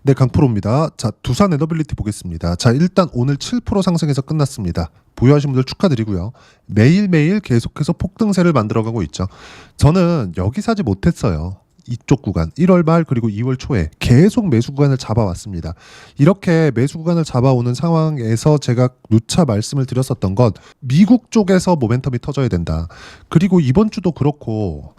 네, 강프로입니다. 자, 두산 에너빌리티 보겠습니다. 자, 일단 오늘 7% 상승해서 끝났습니다. 보유하신 분들 축하드리고요. 매일매일 계속해서 폭등세를 만들어가고 있죠. 저는 여기 사지 못했어요. 이쪽 구간 1월 말 그리고 2월 초에 계속 매수 구간을 잡아왔습니다. 이렇게 매수 구간을 잡아오는 상황에서 제가 누차 말씀을 드렸었던 건 미국 쪽에서 모멘텀이 터져야 된다. 그리고 이번 주도 그렇고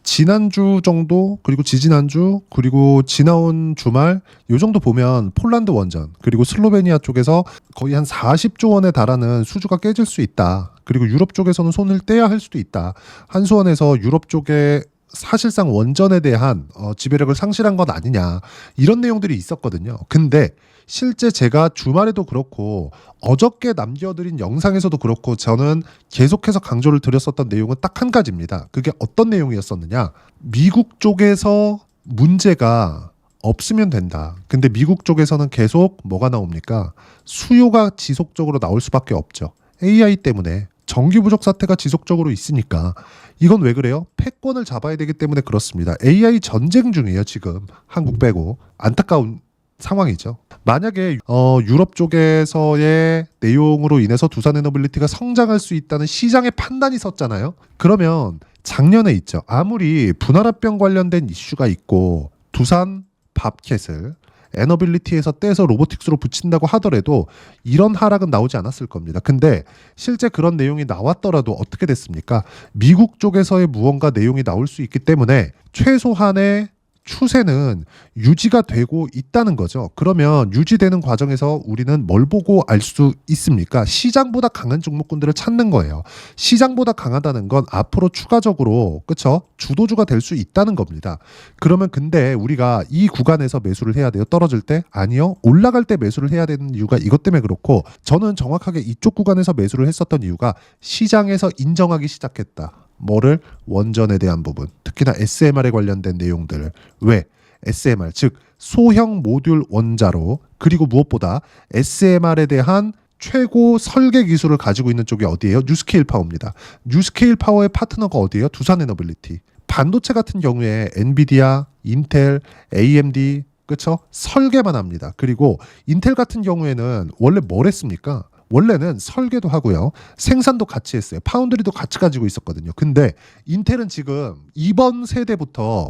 지난주 정도 그리고 지지난주 그리고 지나온 주말 요 정도 보면 폴란드 원전 그리고 슬로베니아 쪽에서 거의 한 40조 원에 달하는 수주가 깨질 수 있다. 그리고 유럽 쪽에서는 손을 떼야 할 수도 있다. 한수원에서 유럽 쪽에 사실상 원전에 대한 지배력을 상실한 건 아니냐 이런 내용들이 있었거든요. 근데 실제 제가 주말에도 그렇고 어저께 남겨드린 영상에서도 그렇고 저는 계속해서 강조를 드렸었던 내용은 딱 한 가지입니다. 그게 어떤 내용이었었느냐, 미국 쪽에서 문제가 없으면 된다. 근데 미국 쪽에서는 계속 뭐가 나옵니까? 수요가 지속적으로 나올 수밖에 없죠. AI 때문에 전기 부족 사태가 지속적으로 있으니까. 이건 왜 그래요? 패권을 잡아야 되기 때문에 그렇습니다. AI 전쟁 중이에요, 지금. 한국 빼고. 안타까운 상황이죠. 만약에 유럽 쪽에서의 내용으로 인해서 두산 에너빌리티가 성장할 수 있다는 시장의 판단이 섰잖아요. 그러면 작년에 있죠. 아무리 분할합병 관련된 이슈가 있고 두산 밥캣을 에너빌리티에서 떼서 로보틱스로 붙인다고 하더라도 이런 하락은 나오지 않았을 겁니다. 근데 실제 그런 내용이 나왔더라도 어떻게 됐습니까? 미국 쪽에서의 무언가 내용이 나올 수 있기 때문에 최소한의 추세는 유지가 되고 있다는 거죠. 그러면 유지되는 과정에서 우리는 뭘 보고 알 수 있습니까? 시장보다 강한 종목군들을 찾는 거예요. 시장보다 강하다는 건 앞으로 추가적으로 그쵸? 주도주가 될 수 있다는 겁니다. 그러면 근데 우리가 이 구간에서 매수를 해야 돼요? 떨어질 때? 아니요. 올라갈 때 매수를 해야 되는 이유가 이것 때문에 그렇고, 저는 정확하게 이쪽 구간에서 매수를 했었던 이유가 시장에서 인정하기 시작했다. 뭐를? 원전에 대한 부분, 특히나 SMR에 관련된 내용들. 왜? SMR, 즉 소형 모듈 원자로, 그리고 무엇보다 SMR에 대한 최고 설계 기술을 가지고 있는 쪽이 어디예요? 뉴스케일 파워입니다. 뉴스케일 파워의 파트너가 어디예요? 두산 에너빌리티. 반도체 같은 경우에 엔비디아, 인텔, AMD, 그쵸? 설계만 합니다. 그리고 인텔 같은 경우에는 원래 뭘 했습니까? 원래는 설계도 하고요. 생산도 같이 했어요. 파운드리도 같이 가지고 있었거든요. 근데 인텔은 지금 이번 세대부터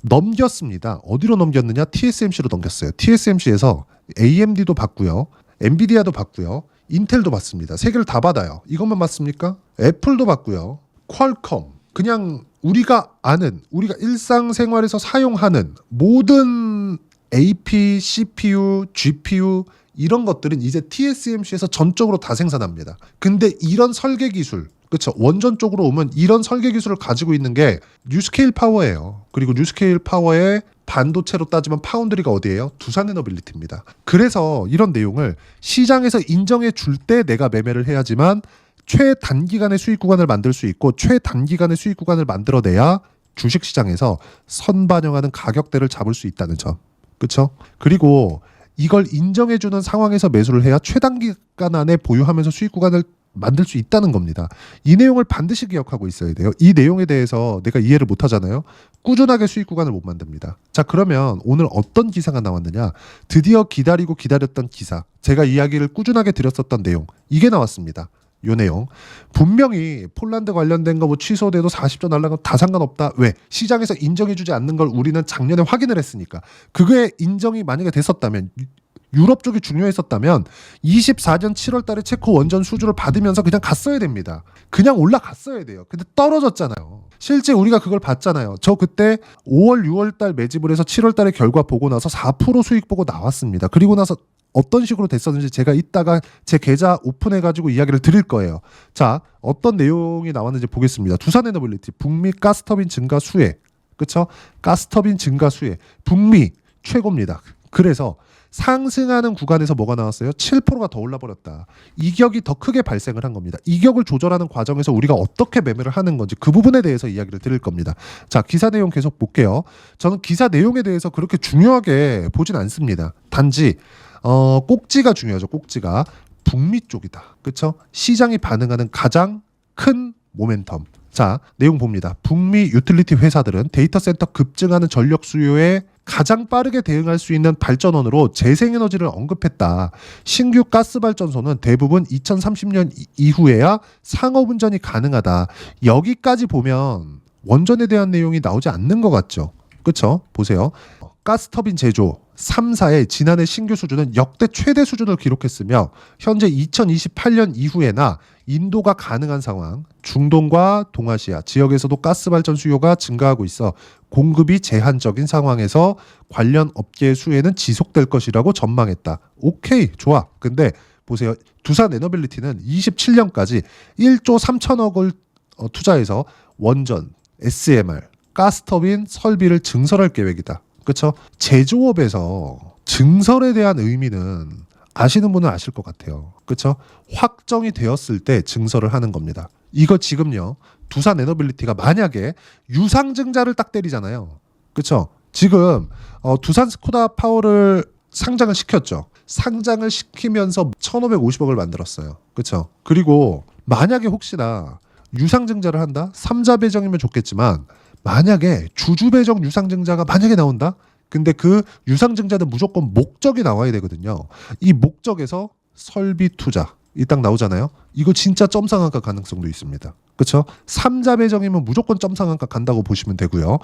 넘겼습니다. 어디로 넘겼느냐? TSMC로 넘겼어요. TSMC에서 AMD도 받고요. 엔비디아도 받고요. 인텔도 받습니다. 세 개를 다 받아요. 이것만 받습니까? 애플도 받고요. 퀄컴. 그냥 우리가 아는, 우리가 일상생활에서 사용하는 모든 AP, CPU, GPU 이런 것들은 이제 TSMC에서 전적으로 다 생산합니다. 근데 이런 설계 기술, 그렇죠? 원전 쪽으로 오면 이런 설계 기술을 가지고 있는 게 뉴스케일 파워예요. 그리고 뉴스케일 파워의 반도체로 따지면 파운드리가 어디예요? 두산 에너빌리티입니다. 그래서 이런 내용을 시장에서 인정해 줄 때 내가 매매를 해야지만 최단기간의 수익 구간을 만들 수 있고, 최단기간의 수익 구간을 만들어내야 주식시장에서 선반영하는 가격대를 잡을 수 있다는 점. 그렇죠? 그리고 이걸 인정해주는 상황에서 매수를 해야 최단기간 안에 보유하면서 수익 구간을 만들 수 있다는 겁니다. 이 내용을 반드시 기억하고 있어야 돼요. 이 내용에 대해서 내가 이해를 못하잖아요. 꾸준하게 수익 구간을 못 만듭니다. 자, 그러면 오늘 어떤 기사가 나왔느냐. 드디어 기다리고 기다렸던 기사, 제가 이야기를 꾸준하게 드렸었던 내용, 이게 나왔습니다. 요 내용. 분명히 폴란드 관련된 거 뭐 취소돼도 40조 날라가면 다 상관없다. 왜? 시장에서 인정해주지 않는 걸 우리는 작년에 확인을 했으니까. 그게 인정이 만약에 됐었다면, 유럽 쪽이 중요했었다면 24년 7월 달에 체코 원전 수주를 받으면서 그냥 갔어야 됩니다. 그냥 올라갔어야 돼요. 근데 떨어졌잖아요. 실제 우리가 그걸 봤잖아요. 저 그때 5월 6월 달 매집을 해서 7월 달에 결과 보고 나서 4% 수익 보고 나왔습니다. 그리고 나서 어떤 식으로 됐었는지 제가 이따가 제 계좌 오픈해가지고 이야기를 드릴 거예요. 자, 어떤 내용이 나왔는지 보겠습니다. 두산 에너빌리티, 북미 가스터빈 증가 수혜. 그쵸? 가스터빈 증가 수혜. 북미 최고입니다. 그래서 상승하는 구간에서 뭐가 나왔어요? 7%가 더 올라버렸다. 이격이 더 크게 발생을 한 겁니다. 이격을 조절하는 과정에서 우리가 어떻게 매매를 하는 건지 그 부분에 대해서 이야기를 드릴 겁니다. 자, 기사 내용 계속 볼게요. 저는 기사 내용에 대해서 그렇게 중요하게 보진 않습니다. 단지 꼭지가 중요하죠. 꼭지가 북미 쪽이다. 그렇죠? 시장이 반응하는 가장 큰 모멘텀. 자, 내용 봅니다. 북미 유틸리티 회사들은 데이터 센터 급증하는 전력 수요에 가장 빠르게 대응할 수 있는 발전원으로 재생에너지를 언급했다. 신규 가스발전소는 대부분 2030년 이후에야 상업운전이 가능하다. 여기까지 보면 원전에 대한 내용이 나오지 않는 것 같죠. 그렇죠? 보세요. 가스터빈 제조 3사의 지난해 신규 수준은 역대 최대 수준을 기록했으며 현재 2028년 이후에나 인도가 가능한 상황, 중동과 동아시아 지역에서도 가스발전 수요가 증가하고 있어 공급이 제한적인 상황에서 관련 업계의 수혜는 지속될 것이라고 전망했다. 오케이, 좋아. 근데 보세요. 두산 에너빌리티는 27년까지 1조 3천억을 투자해서 원전, SMR, 가스터빈 설비를 증설할 계획이다. 그렇죠? 제조업에서 증설에 대한 의미는 아시는 분은 아실 것 같아요. 그렇죠? 확정이 되었을 때 증설을 하는 겁니다. 이거 지금요. 두산 에너빌리티가 만약에 유상증자를 딱 때리잖아요. 그렇죠? 지금 두산 스코다 파워를 상장을 시켰죠. 상장을 시키면서 1,550억을 만들었어요. 그렇죠? 그리고 만약에 혹시나 유상증자를 한다? 3자 배정이면 좋겠지만 만약에 주주 배정 유상증자가 만약에 나온다? 근데 그 유상증자는 무조건 목적이 나와야 되거든요. 이 목적에서 설비 투자 이 딱 나오잖아요. 이거 진짜 점상한가 가능성도 있습니다. 그렇죠? 3자 배정이면 무조건 점상한가 간다고 보시면 되고요.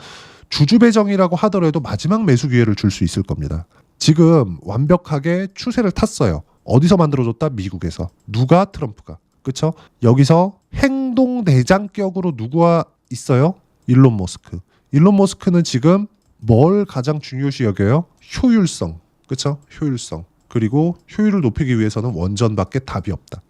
주주 배정이라고 하더라도 마지막 매수 기회를 줄 수 있을 겁니다. 지금 완벽하게 추세를 탔어요. 어디서 만들어줬다? 미국에서. 누가? 트럼프가. 그렇죠? 여기서 행동 대장격으로 누구와 있어요? 일론 머스크. 일론 머스크는 지금 뭘 가장 중요시 여겨요? 효율성. 그렇죠? 효율성. 그리고 효율을 높이기 위해서는 원전밖에 답이 없다.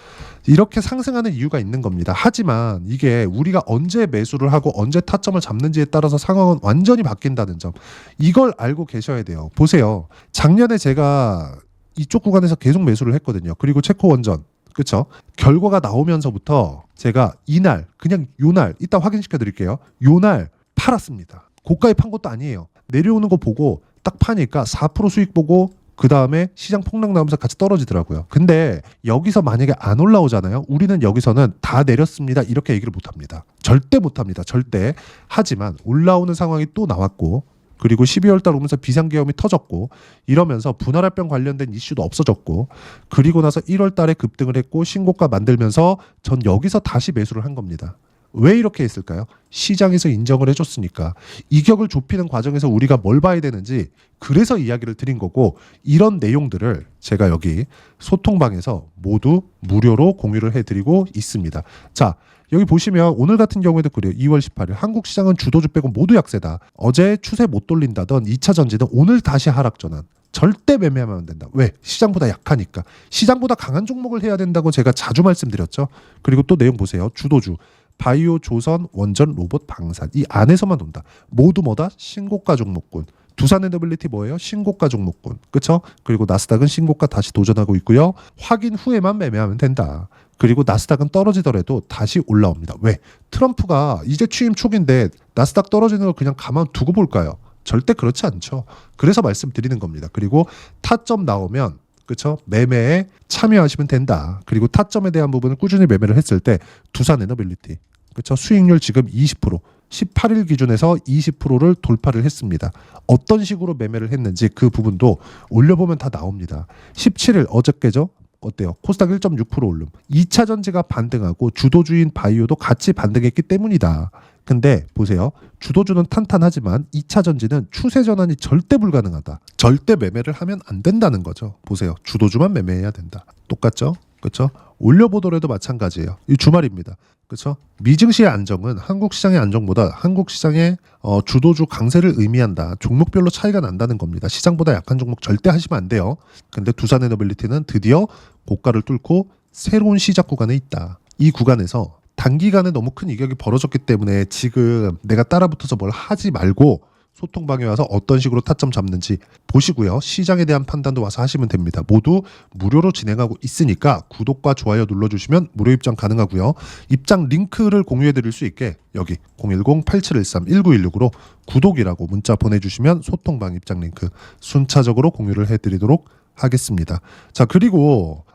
이렇게 상승하는 이유가 있는 겁니다. 하지만 이게 우리가 언제 매수를 하고 언제 타점을 잡는지에 따라서 상황은 완전히 바뀐다는 점. 이걸 알고 계셔야 돼요. 보세요. 작년에 제가 이쪽 구간에서 계속 매수를 했거든요. 그리고 체코 원전. 그렇죠? 결과가 나오면서부터 제가 이날 그냥 요날 이따 확인시켜 드릴게요. 요날 팔았습니다. 고가에 판 것도 아니에요. 내려오는 거 보고 딱 파니까 4% 수익 보고 그 다음에 시장 폭락 나오면서 같이 떨어지더라고요. 근데 여기서 만약에 안 올라오잖아요. 우리는 여기서는 다 내렸습니다. 이렇게 얘기를 못합니다. 절대 못합니다. 절대. 하지만 올라오는 상황이 또 나왔고 그리고 12월 달 오면서 비상계엄이 터졌고 이러면서 분할합병 관련된 이슈도 없어졌고 그리고 나서 1월 달에 급등을 했고 신고가 만들면서 전 여기서 다시 매수를 한 겁니다. 왜 이렇게 했을까요? 시장에서 인정을 해줬으니까. 이격을 좁히는 과정에서 우리가 뭘 봐야 되는지 그래서 이야기를 드린 거고 이런 내용들을 제가 여기 소통방에서 모두 무료로 공유를 해드리고 있습니다. 자, 여기 보시면 오늘 같은 경우에도 그래요. 2월 18일 한국 시장은 주도주 빼고 모두 약세다. 어제 추세 못 돌린다던 2차 전지는 오늘 다시 하락 전환. 절대 매매하면 안 된다. 왜? 시장보다 약하니까. 시장보다 강한 종목을 해야 된다고 제가 자주 말씀드렸죠. 그리고 또 내용 보세요. 주도주. 바이오, 조선, 원전, 로봇, 방산 이 안에서만 돈다. 모두 뭐다? 신고가 종목군. 두산 에너빌리티 뭐예요? 신고가 종목군. 그렇죠? 그리고 나스닥은 신고가 다시 도전하고 있고요. 확인 후에만 매매하면 된다. 그리고 나스닥은 떨어지더라도 다시 올라옵니다. 왜? 트럼프가 이제 취임 초기인데 나스닥 떨어지는 걸 그냥 가만 두고 볼까요? 절대 그렇지 않죠. 그래서 말씀드리는 겁니다. 그리고 타점 나오면 그렇죠? 매매에 참여하시면 된다. 그리고 타점에 대한 부분을 꾸준히 매매를 했을 때 두산 에너빌리티 그렇죠? 수익률 지금 20% 18일 기준에서 20%를 돌파를 했습니다. 어떤 식으로 매매를 했는지 그 부분도 올려보면 다 나옵니다. 17일 어저께죠? 어때요? 코스닥 1.6% 오름. 2차 전지가 반등하고 주도주인 바이오도 같이 반등했기 때문이다. 근데 보세요. 주도주는 탄탄하지만 2차 전지는 추세 전환이 절대 불가능하다. 절대 매매를 하면 안 된다는 거죠. 보세요. 주도주만 매매해야 된다. 똑같죠? 그렇죠? 올려보더라도 마찬가지예요. 이 주말입니다. 그렇죠? 미증시의 안정은 한국 시장의 안정보다 한국 시장의 주도주 강세를 의미한다. 종목별로 차이가 난다는 겁니다. 시장보다 약한 종목 절대 하시면 안 돼요. 근데 두산 에너빌리티는 드디어 고가를 뚫고 새로운 시작 구간에 있다. 이 구간에서 단기간에 너무 큰 이격이 벌어졌기 때문에 지금 내가 따라붙어서 뭘 하지 말고 소통방에 와서 어떤 식으로 타점 잡는지 보시고요. 시장에 대한 판단도 와서 하시면 됩니다. 모두 무료로 진행하고 있으니까 구독과 좋아요 눌러주시면 무료 입장 가능하고요. 입장 링크를 공유해드릴 수 있게 여기 010-8713-1916으로 구독이라고 문자 보내주시면 소통방 입장 링크 순차적으로 공유를 해드리도록 하겠습니다. 자, 그리고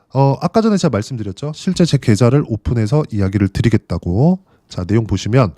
아까 전에 제가 말씀드렸죠. 실제 제 계좌를 오픈해서 이야기를 드리겠다고. 자, 내용 보시면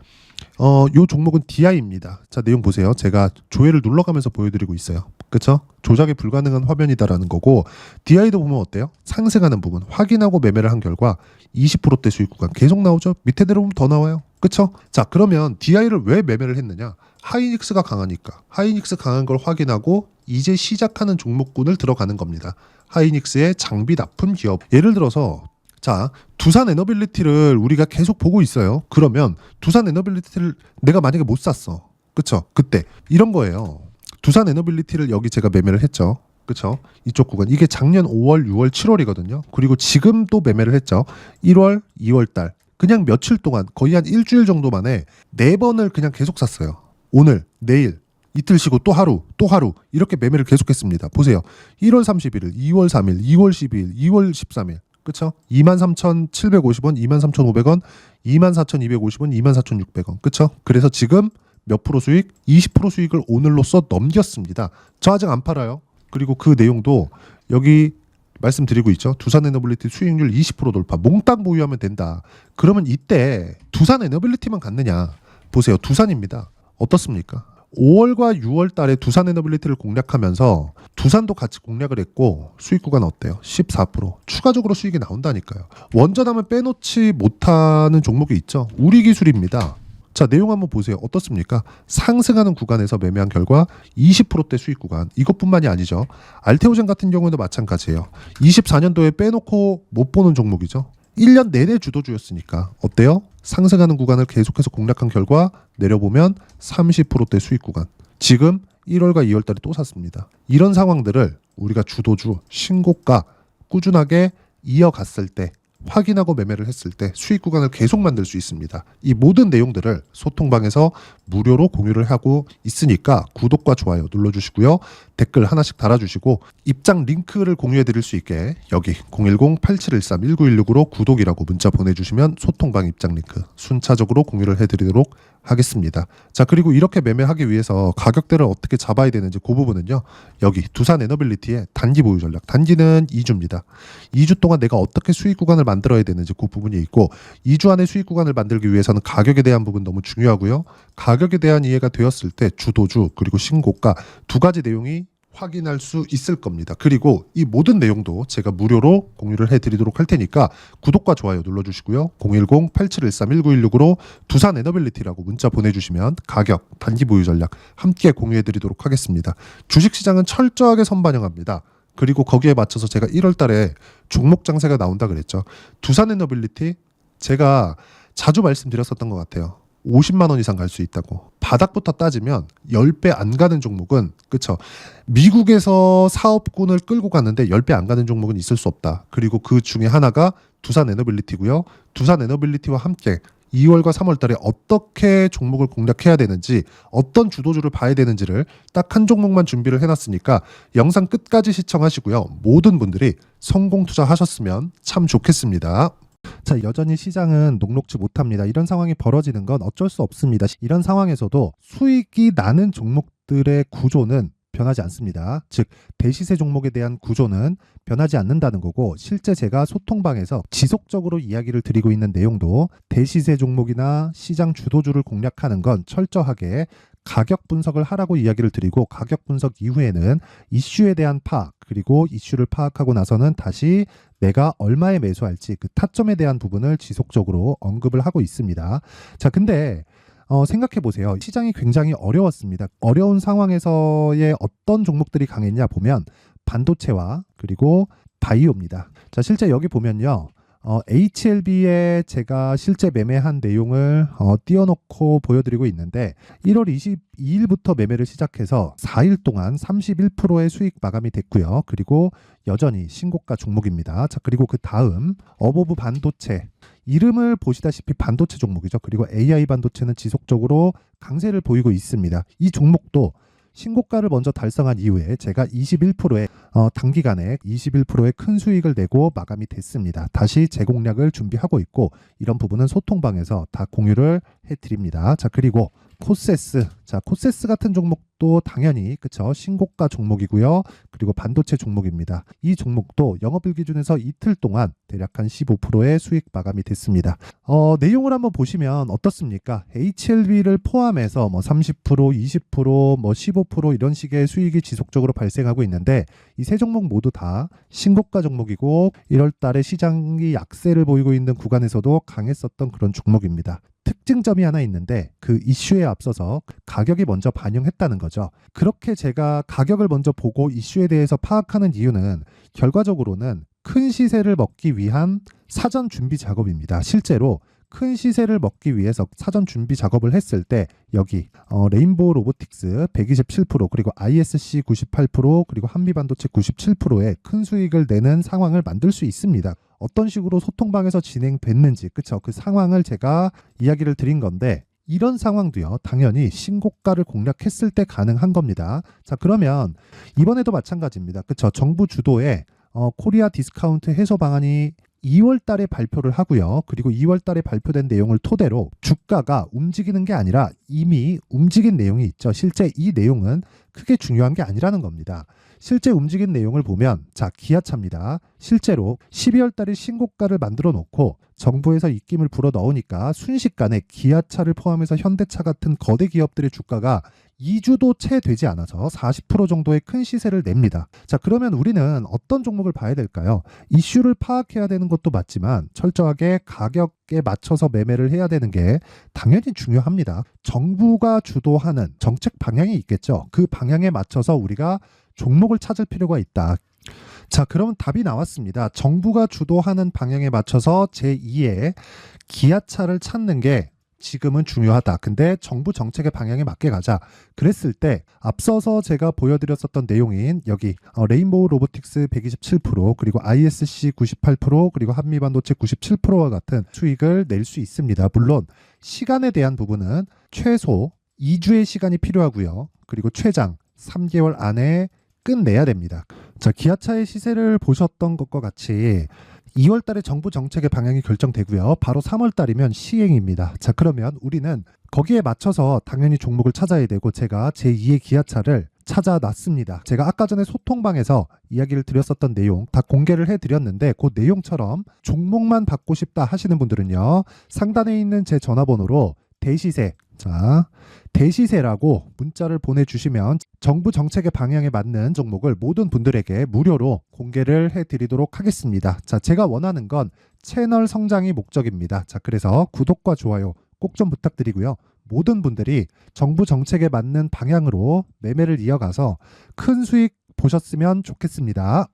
요 종목은 DI입니다. 자, 내용 보세요. 제가 조회를 눌러가면서 보여드리고 있어요. 그쵸? 조작이 불가능한 화면이다라는 거고, DI도 보면 어때요? 상승하는 부분 확인하고 매매를 한 결과 20%대 수익 구간 계속 나오죠. 밑에 내려오면 더 나와요. 그쵸? 자, 그러면 DI를 왜 매매를 했느냐? 하이닉스가 강하니까. 하이닉스 강한 걸 확인하고 이제 시작하는 종목군을 들어가는 겁니다. 하이닉스의 장비 납품 기업. 예를 들어서 자, 두산 에너빌리티를 우리가 계속 보고 있어요. 그러면 두산 에너빌리티를 내가 만약에 못 샀어. 그쵸? 그때 이런 거예요. 두산 에너빌리티를 여기 제가 매매를 했죠. 그쵸? 이쪽 구간. 이게 작년 5월, 6월, 7월이거든요. 그리고 지금 또 매매를 했죠. 1월, 2월 달. 그냥 며칠 동안 거의 한 일주일 정도 만에 4번을 그냥 계속 샀어요. 오늘, 내일, 이틀 쉬고 또 하루, 또 하루 이렇게 매매를 계속했습니다. 보세요. 1월 31일, 2월 3일, 2월 12일, 2월 13일. 그쵸? 23,750원, 23,500원, 24,250원, 24,600원. 그쵸? 그래서 지금 몇 프로 수익? 20% 수익을 오늘로써 넘겼습니다. 저 아직 안 팔아요. 그리고 그 내용도 여기 말씀드리고 있죠. 두산 에너빌리티 수익률 20% 돌파. 몽땅 보유하면 된다. 그러면 이때 두산 에너빌리티만 갔느냐? 보세요. 두산입니다. 어떻습니까? 5월과 6월 달에 두산 에너빌리티를 공략하면서 두산도 같이 공략을 했고 수익 구간 어때요? 14%. 추가적으로 수익이 나온다니까요. 원전하면 빼놓지 못하는 종목이 있죠. 우리 기술입니다. 자, 내용 한번 보세요. 어떻습니까? 상승하는 구간에서 매매한 결과 20%대 수익 구간. 이것뿐만이 아니죠. 알테오젠 같은 경우에도 마찬가지예요. 24년도에 빼놓고 못 보는 종목이죠. 1년 내내 주도주였으니까 어때요? 상승하는 구간을 계속해서 공략한 결과 내려보면 30%대 수익 구간. 지금 1월과 2월 달에 또 샀습니다. 이런 상황들을 우리가 주도주, 신고가 꾸준하게 이어갔을 때 확인하고 매매를 했을 때 수익 구간을 계속 만들 수 있습니다. 이 모든 내용들을 소통방에서 무료로 공유를 하고 있으니까 구독과 좋아요 눌러주시고요. 댓글 하나씩 달아주시고 입장 링크를 공유해 드릴 수 있게 여기 010-8713-1916으로 구독이라고 문자 보내주시면 소통방 입장 링크 순차적으로 공유를 해드리도록 하겠습니다. 자, 그리고 이렇게 매매하기 위해서 가격대를 어떻게 잡아야 되는지 그 부분은요. 여기 두산 에너빌리티의 단기 보유 전략. 단기는 2주입니다. 2주 동안 내가 어떻게 수익 구간을 만들어야 되는지 그 부분이 있고 2주 안에 수익 구간을 만들기 위해서는 가격에 대한 부분 너무 중요하고요. 가격에 대한 이해가 되었을 때 주도주 그리고 신고가 두 가지 내용이 확인할 수 있을 겁니다. 그리고 이 모든 내용도 제가 무료로 공유를 해드리도록 할 테니까 구독과 좋아요 눌러주시고요. 010-8713-1916으로 두산 에너빌리티라고 문자 보내주시면 가격, 단기 보유 전략 함께 공유해드리도록 하겠습니다. 주식시장은 철저하게 선반영합니다. 그리고 거기에 맞춰서 제가 1월 달에 종목 장세가 나온다 그랬죠. 두산 에너빌리티 제가 자주 말씀드렸었던 것 같아요. 50만 원 이상 갈 수 있다고. 바닥부터 따지면 10배 안 가는 종목은 그쵸. 미국에서 사업군을 끌고 갔는데 10배 안 가는 종목은 있을 수 없다. 그리고 그 중에 하나가 두산 에너빌리티고요. 두산 에너빌리티와 함께 2월과 3월 달에 어떻게 종목을 공략해야 되는지 어떤 주도주를 봐야 되는지를 딱 한 종목만 준비를 해놨으니까 영상 끝까지 시청하시고요. 모든 분들이 성공 투자하셨으면 참 좋겠습니다. 자, 여전히 시장은 녹록지 못합니다. 이런 상황이 벌어지는 건 어쩔 수 없습니다. 이런 상황에서도 수익이 나는 종목들의 구조는 변하지 않습니다. 즉 대시세 종목에 대한 구조는 변하지 않는다는 거고 실제 제가 소통방에서 지속적으로 이야기를 드리고 있는 내용도 대시세 종목이나 시장 주도주를 공략하는 건 철저하게 가격 분석을 하라고 이야기를 드리고 가격 분석 이후에는 이슈에 대한 파악 그리고 이슈를 파악하고 나서는 다시 내가 얼마에 매수할지 그 타점에 대한 부분을 지속적으로 언급을 하고 있습니다. 자, 근데 생각해 보세요. 시장이 굉장히 어려웠습니다. 어려운 상황에서의 어떤 종목들이 강했냐 보면 반도체와 그리고 바이오입니다. 자, 실제 여기 보면요. HLB에 제가 실제 매매한 내용을 띄워놓고 보여드리고 있는데 1월 22일부터 매매를 시작해서 4일 동안 31%의 수익 마감이 됐고요. 그리고 여전히 신고가 종목입니다. 자, 그리고 그 다음 어보브 반도체 이름을 보시다시피 반도체 종목이죠. 그리고 AI 반도체는 지속적으로 강세를 보이고 있습니다. 이 종목도 신고가를 먼저 달성한 이후에 제가 21%의 단기간에 21%의 큰 수익을 내고 마감이 됐습니다. 다시 재공략을 준비하고 있고 이런 부분은 소통방에서 다 공유를 해드립니다. 자, 그리고 코세스. 자, 코세스 같은 종목도 당연히 그쵸, 신고가 종목이고요. 그리고 반도체 종목입니다. 이 종목도 영업일 기준에서 이틀 동안 대략 한 15%의 수익 마감이 됐습니다. 내용을 한번 보시면 어떻습니까? HLB를 포함해서 뭐 30%, 20%, 뭐 15% 이런 식의 수익이 지속적으로 발생하고 있는데 이 세 종목 모두 다 신고가 종목이고 1월 달에 시장이 약세를 보이고 있는 구간에서도 강했었던 그런 종목입니다. 특징점이 하나 있는데 그 이슈에 앞서서 가격이 먼저 반영했다는 거죠. 그렇게 제가 가격을 먼저 보고 이슈에 대해서 파악하는 이유는 결과적으로는 큰 시세를 먹기 위한 사전 준비 작업입니다. 실제로 큰 시세를 먹기 위해서 사전 준비 작업을 했을 때 여기 레인보우 로보틱스 127% 그리고 ISC 98% 그리고 한미반도체 97%의 큰 수익을 내는 상황을 만들 수 있습니다. 어떤 식으로 소통방에서 진행됐는지 그쵸, 그 상황을 제가 이야기를 드린 건데 이런 상황도요 당연히 신고가를 공략했을 때 가능한 겁니다. 자, 그러면 이번에도 마찬가지입니다. 그쵸, 정부 주도의 코리아 디스카운트 해소 방안이 2월 달에 발표를 하고요. 그리고 2월 달에 발표된 내용을 토대로 주가가 움직이는 게 아니라 이미 움직인 내용이 있죠. 실제 이 내용은 크게 중요한 게 아니라는 겁니다. 실제 움직인 내용을 보면 자, 기아차입니다. 실제로 12월 달에 신고가를 만들어 놓고 정부에서 입김을 불어 넣으니까 순식간에 기아차를 포함해서 현대차 같은 거대 기업들의 주가가 2주도 채 되지 않아서 40% 정도의 큰 시세를 냅니다. 자, 그러면 우리는 어떤 종목을 봐야 될까요? 이슈를 파악해야 되는 것도 맞지만 철저하게 가격에 맞춰서 매매를 해야 되는 게 당연히 중요합니다. 정부가 주도하는 정책 방향이 있겠죠. 그 방향에 맞춰서 우리가 종목을 찾을 필요가 있다. 자, 그럼 답이 나왔습니다. 정부가 주도하는 방향에 맞춰서 제2의 기아차를 찾는 게 지금은 중요하다. 근데 정부 정책의 방향에 맞게 가자. 그랬을 때 앞서서 제가 보여드렸었던 내용인 여기 레인보우 로보틱스 127% 그리고 ISC 98% 그리고 한미반도체 97%와 같은 수익을 낼 수 있습니다. 물론 시간에 대한 부분은 최소 2주의 시간이 필요하고요. 그리고 최장 3개월 안에 끝내야 됩니다. 자, 기아차의 시세를 보셨던 것과 같이 2월 달에 정부 정책의 방향이 결정되고요. 바로 3월 달이면 시행입니다. 자, 그러면 우리는 거기에 맞춰서 당연히 종목을 찾아야 되고 제가 제2의 기아차를 찾아놨습니다. 제가 아까 전에 소통방에서 이야기를 드렸었던 내용 다 공개를 해드렸는데 그 내용처럼 종목만 받고 싶다 하시는 분들은요. 상단에 있는 제 전화번호로 대시세, 자, 대시세라고 문자를 보내주시면 정부 정책의 방향에 맞는 종목을 모든 분들에게 무료로 공개를 해드리도록 하겠습니다. 자, 제가 원하는 건 채널 성장이 목적입니다. 자, 그래서 구독과 좋아요 꼭 좀 부탁드리고요. 모든 분들이 정부 정책에 맞는 방향으로 매매를 이어가서 큰 수익 보셨으면 좋겠습니다.